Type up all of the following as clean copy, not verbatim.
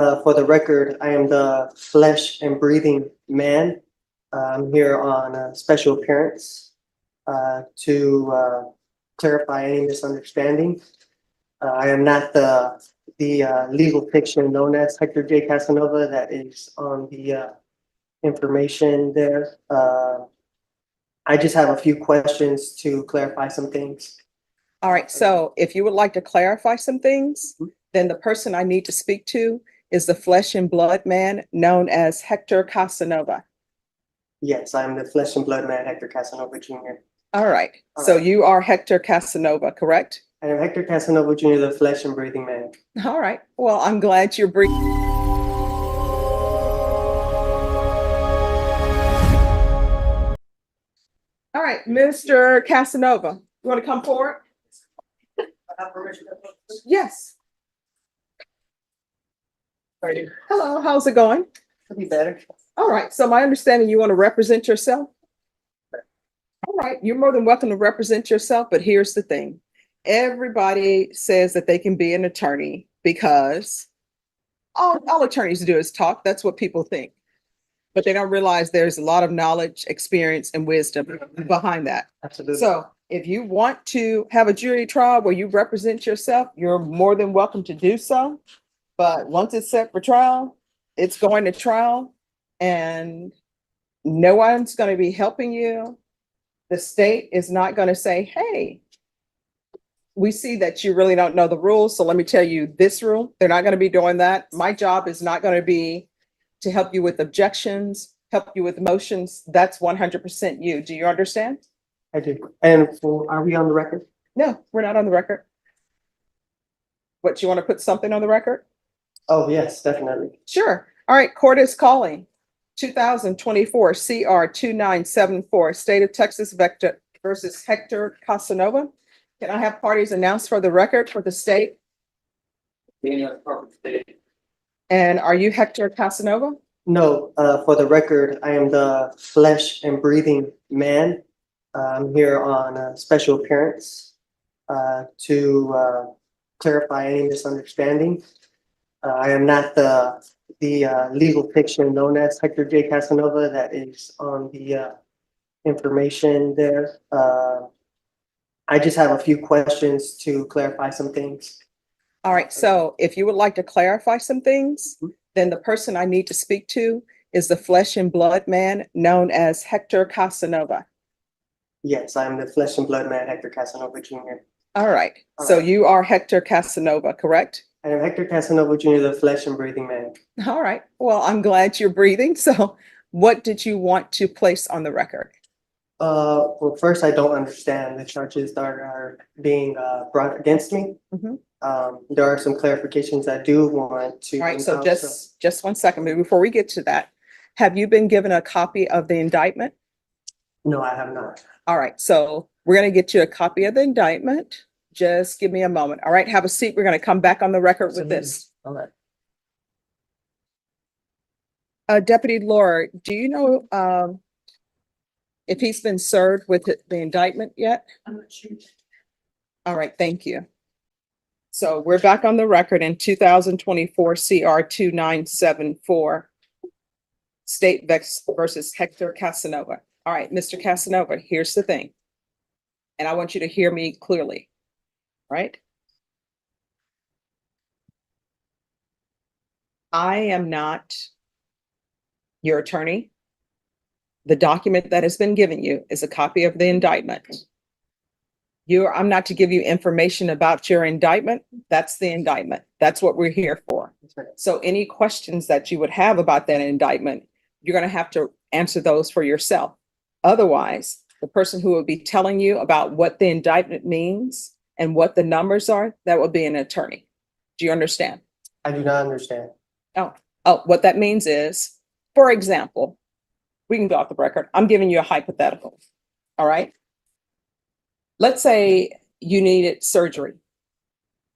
For the record, I am the flesh and breathing man. I'm here on a special appearance to clarify any misunderstanding. I am not the legal fiction known as Hector J. Casanova that is on the information there. I just have a few questions to clarify some things. All right, so if you would like to clarify some things, then the person I need to speak to is the flesh and blood man known as Hector Casanova. Yes, I'm the flesh and blood man, Hector Casanova Jr. All right, so you are Hector Casanova, correct? I am Hector Casanova Jr., the flesh and breathing man. All right, well, I'm glad you're breathing. All right, Mr. Casanova, you want to come forward? Yes. Hello, how's it going? Could be better. All right, so my understanding, you want to represent yourself? All right, you're more than welcome to represent yourself, but here's the thing. Everybody says that they can be an attorney because all attorneys do is talk. That's what people think. But they don't realize there's a lot of knowledge, experience, and wisdom behind that. Absolutely. So if you want to have a jury trial where you represent yourself, you're more than welcome to do so. But once it's set for trial, it's going to trial and no one's going to be helping you. The state is not going to say, hey, we see that you really don't know the rules. So let me tell you this rule. They're not going to be doing that. My job is not going to be to help you with objections, help you with motions. That's 100% you. Do you understand? I do. And are we on the record? No, we're not on the record. What, you want to put something on the record? Oh, yes, definitely. Sure. All right, court is calling 2024 CR 2974, State of Texas Vector versus Hector Casanova. Can I have parties announced for the record for the state? And are you Hector Casanova? No, for the record, I am the flesh and breathing man. I'm here on a special appearance to clarify any misunderstanding. I am not the legal fiction known as Hector J. Casanova that is on the information there. I just have a few questions to clarify some things. All right, so if you would like to clarify some things, then the person I need to speak to is the flesh and blood man known as Hector Casanova. Yes, I'm the flesh and blood man, Hector Casanova Jr. All right, so you are Hector Casanova, correct? I am Hector Casanova Jr., the flesh and breathing man. All right, well, I'm glad you're breathing. So what did you want to place on the record? Well, first, I don't understand the charges that are being brought against me. There are some clarifications I do want to. All right, so just 1 second, but before we get to that, have you been given a copy of the indictment? No, I have not. All right, so we're going to get you a copy of the indictment. Just give me a moment. All right, have a seat. We're going to come back on the record with this. All right. Deputy Laura, do you know if he's been served with the indictment yet? I'm not sure. All right, thank you. So we're back on the record in 2024 CR 2974, State versus Hector Casanova. All right, Mr. Casanova, here's the thing. And I want you to hear me clearly, right? I am not your attorney. The document that has been given you is a copy of the indictment. I'm not to give you information about your indictment. That's the indictment. That's what we're here for. So any questions that you would have about that indictment, you're going to have to answer those for yourself. Otherwise, the person who will be telling you about what the indictment means and what the numbers are, that will be an attorney. Do you understand? I do not understand. Oh, what that means is, for example, we can go off the record. I'm giving you a hypothetical. All right. Let's say you needed surgery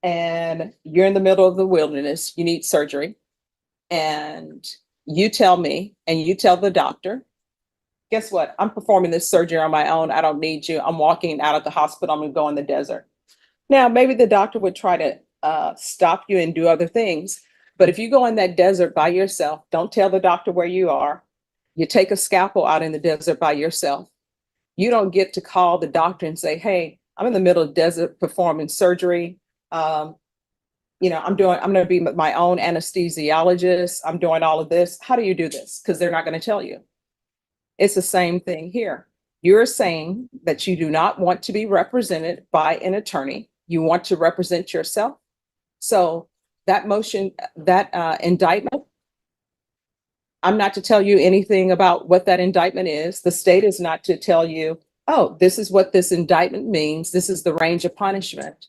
and you're in the middle of the wilderness, you need surgery, and you tell me and you tell the doctor, guess what? I'm performing this surgery on my own. I don't need you. I'm walking out of the hospital. I'm going to go in the desert. Now, maybe the doctor would try to stop you and do other things, But if you go in that desert by yourself, don't tell the doctor where you are. You take a scalpel out in the desert by yourself. You don't get to call the doctor and say, hey, I'm in the middle of desert performing surgery. I'm going to be my own anesthesiologist. I'm doing all of this. How do you do this? Because they're not going to tell you. It's the same thing here. You're saying that you do not want to be represented by an attorney. You want to represent yourself. So that motion, that indictment, I'm not to tell you anything about what that indictment is. The state is not to tell you, oh, this is what this indictment means. This is the range of punishment.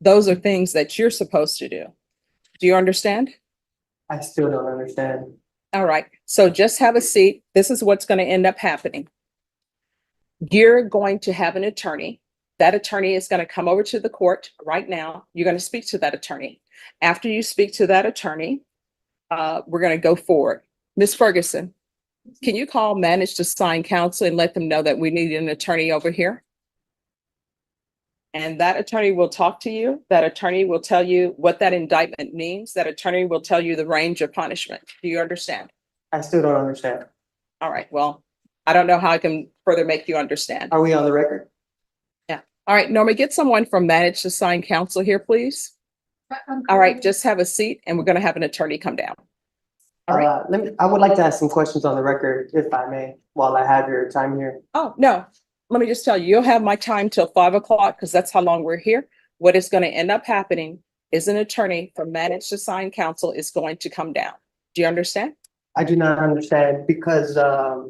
Those are things that you're supposed to do. Do you understand? I still don't understand. All right. So just have a seat. This is what's going to end up happening. You're going to have an attorney. That attorney is going to come over to the court right now. You're going to speak to that attorney. After you speak to that attorney, we're going to go forward. Ms. Ferguson, can you call manage to sign counsel and let them know that we need an attorney over here? And that attorney will talk to you. That attorney will tell you what that indictment means. That attorney will tell you the range of punishment. Do you understand? I still don't understand. All right. Well, I don't know how I can further make you understand. Are we on the record? Yeah. All right. Norma, get someone from manage to sign counsel here, please. All right. Just have a seat and we're going to have an attorney come down. All right. I would like to ask some questions on the record, if I may, while I have your time here. Oh, no. Let me just tell you, you'll have my time till 5 o'clock because that's how long we're here. What is going to end up happening is an attorney from manage to sign counsel is going to come down. Do you understand? I do not understand because I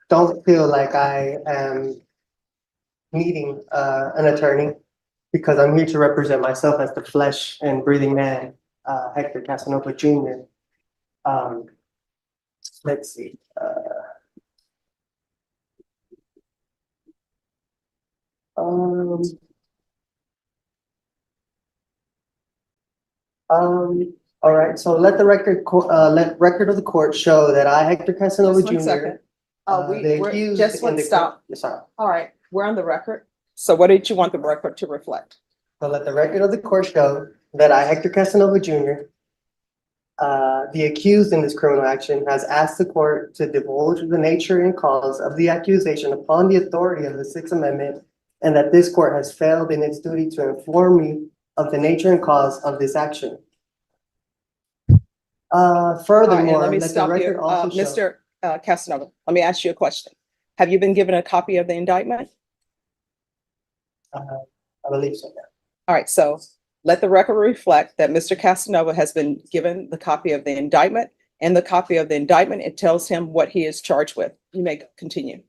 don't feel like I am needing an attorney because I'm here to represent myself as the flesh and breathing man, Hector Casanova Jr. Let's see. All right, so let the record of the court show that I, Hector Casanova Just one Jr. second. The We're accused just in one the stop. Yes, sorry. All right, we're on the record. So what did you want the record to reflect? So let the record of the court show that I, Hector Casanova Jr., the accused in this criminal action, has asked the court to divulge the nature and cause of the accusation upon the authority of the Sixth Amendment, and that this court has failed in its duty to inform me of the nature and cause of this action. Furthermore, let me let the stop record you. also show. Mr. Casanova, let me ask you a question. Have you been given a copy of the indictment? I believe so, yeah. All right, so let the record reflect that Mr. Casanova has been given the copy of the indictment. And the copy of the indictment, it tells him what he is charged with. You may continue.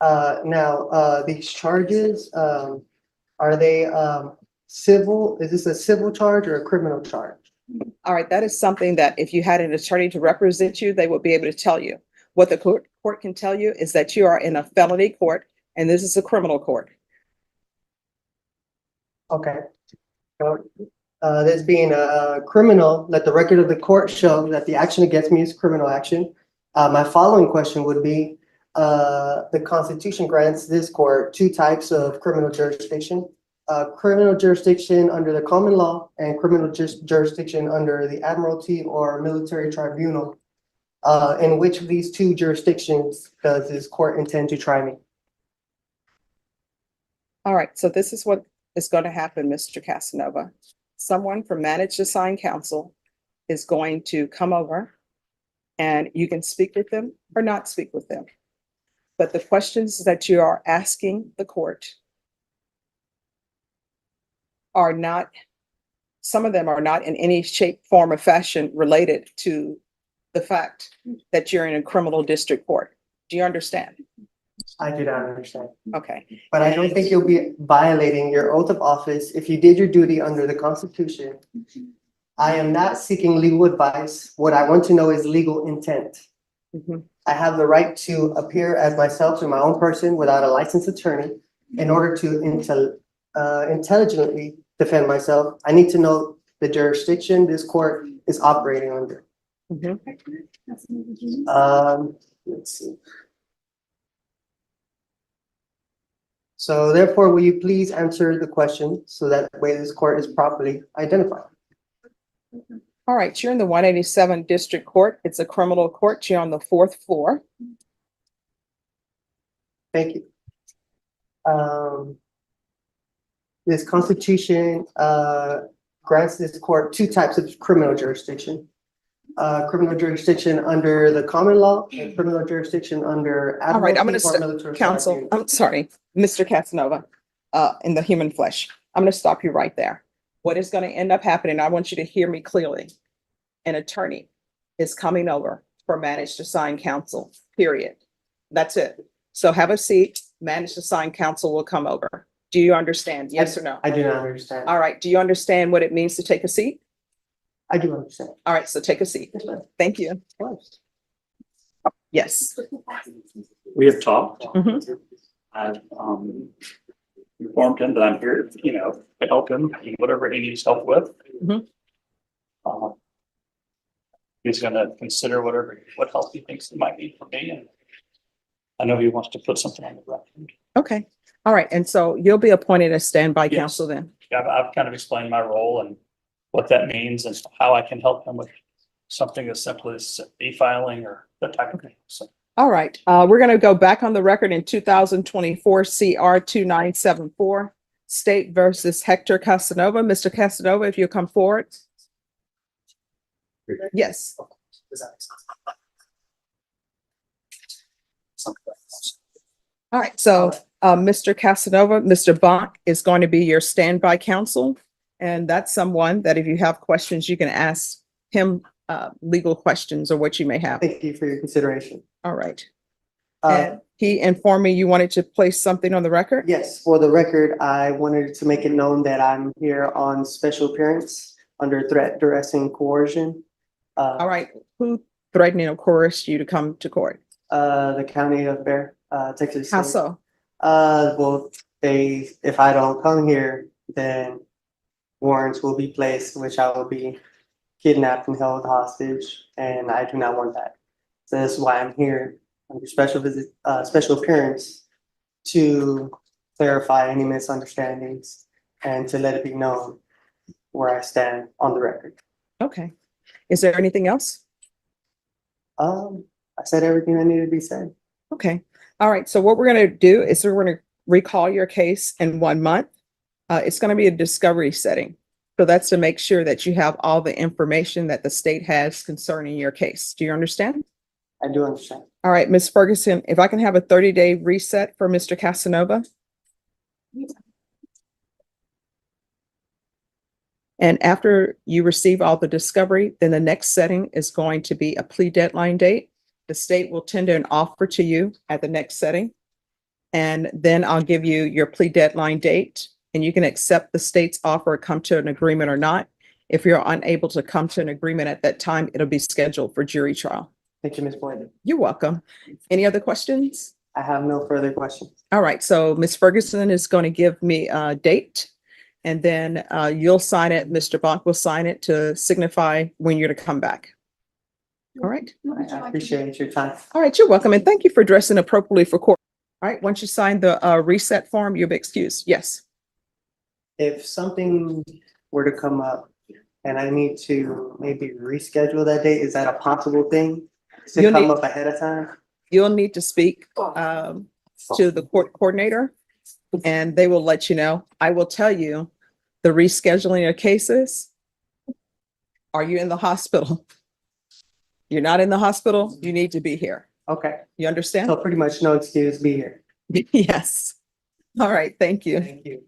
Now, these charges, are they civil? Is this a civil charge or a criminal charge? All right, that is something that if you had an attorney to represent you, they would be able to tell you. What the court can tell you is that you are in a felony court and this is a criminal court. Okay. So, this being a criminal, let the record of the court show that the action against me is criminal action. My following question would be, the Constitution grants this court two types of criminal jurisdiction. Criminal jurisdiction under the common law and criminal jurisdiction under the admiralty or military tribunal. In which of these two jurisdictions does this court intend to try me? All right, so this is what is going to happen, Mr. Casanova. Someone from manage to sign counsel is going to come over and you can speak with them or not speak with them. But the questions that you are asking the court are not, some of them are not in any shape, form, or fashion related to the fact that you're in a criminal district court. Do you understand? I do not understand. Okay. But I don't think you'll be violating your oath of office if you did your duty under the Constitution. I am not seeking legal advice. What I want to know is legal intent. Mhm. I have the right to appear as myself in my own person without a licensed attorney. In order to intelligently defend myself, I need to know the jurisdiction this court is operating under. Mhm. Let's see. So therefore, will you please answer the question so that way this court is properly identified? All right, you're in the 187 District Court. It's a criminal court. You're on the 4th floor. Thank you. This constitution grants this court two types of criminal jurisdiction. Criminal jurisdiction under the common law and criminal jurisdiction under All right, I'm gonna admiralty or military Counsel, tribunal. I'm sorry, Mr. Casanova, in the human flesh. I'm gonna stop you right there. What is gonna end up happening, I want you to hear me clearly. An attorney is coming over for managed assigned counsel, period. That's it. So have a seat, managed assigned counsel will come over. Do you understand? Yes or no? I do not understand. All right, do you understand what it means to take a seat? I do understand. All right, so take a seat. Yes, ma'am. Thank you. Of course. Yes. We have talked. Mhm. I've informed him that I'm here, to help him in whatever he needs help with. Mhm. He's gonna consider what help he thinks he might need from me, and I know he wants to put something on the record. Okay, all right, and so you'll be appointed as standby Yes. counsel then? I've kind of explained my role and what that means and how I can help him with something as simple as e-filing or that type of thing. So All right, we're gonna go back on the record in 2024 CR 2974, State versus Hector Casanova. Mr. Casanova, if you come forward. Yes. All right, so Mr. Casanova, Mr. Bonk is going to be your standby counsel. And that's someone that if you have questions, you can ask him legal questions or what you may have. Thank you for your consideration. All right. Uh, And he informed me you wanted to place something on the record? yes, for the record, I wanted to make it known that I'm here on special appearance under threat, duress, and coercion. All right, who threatened or coerced you to come to court? The county of Bear, Texas. How State. so? Well, if I don't come here, then warrants will be placed, which I will be kidnapped and held hostage, and I do not want that. So that's why I'm here under special appearance to clarify any misunderstandings and to let it be known where I stand on the record. Okay. Is there anything else? I said everything that needed to be said. Okay. All right. So what we're going to do is we're going to recall your case in 1 month. It's going to be a discovery setting. So that's to make sure that you have all the information that the state has concerning your case. Do you understand? I do understand. All right, Ms. Ferguson, if I can have a 30-day reset for Mr. Casanova. And after you receive all the discovery, then the next setting is going to be a plea deadline date. The state will tender an offer to you at the next setting. And then I'll give you your plea deadline date and you can accept the state's offer, come to an agreement or not. If you're unable to come to an agreement at that time, it'll be scheduled for jury trial. Thank you, Ms. Boyd. You're welcome. Any other questions? I have no further questions. All right, so Ms. Ferguson is going to give me a date and then you'll sign it. Mr. Bonk will sign it to signify when you're to come back. All right. I appreciate your time. All right, you're welcome. And thank you for dressing appropriately for court. All right, once you sign the reset form, you'll be excused. Yes. If something were to come up and I need to maybe reschedule that date, is that a possible thing to You'll come need- up ahead of time? You'll need to speak to the court coordinator and they will let you know. I will tell you the rescheduling of cases. Are you in the hospital? You're not in the hospital, you need to be here. Okay, You understand? so pretty much no excuse, be here. Yes. All right, thank you. Thank you.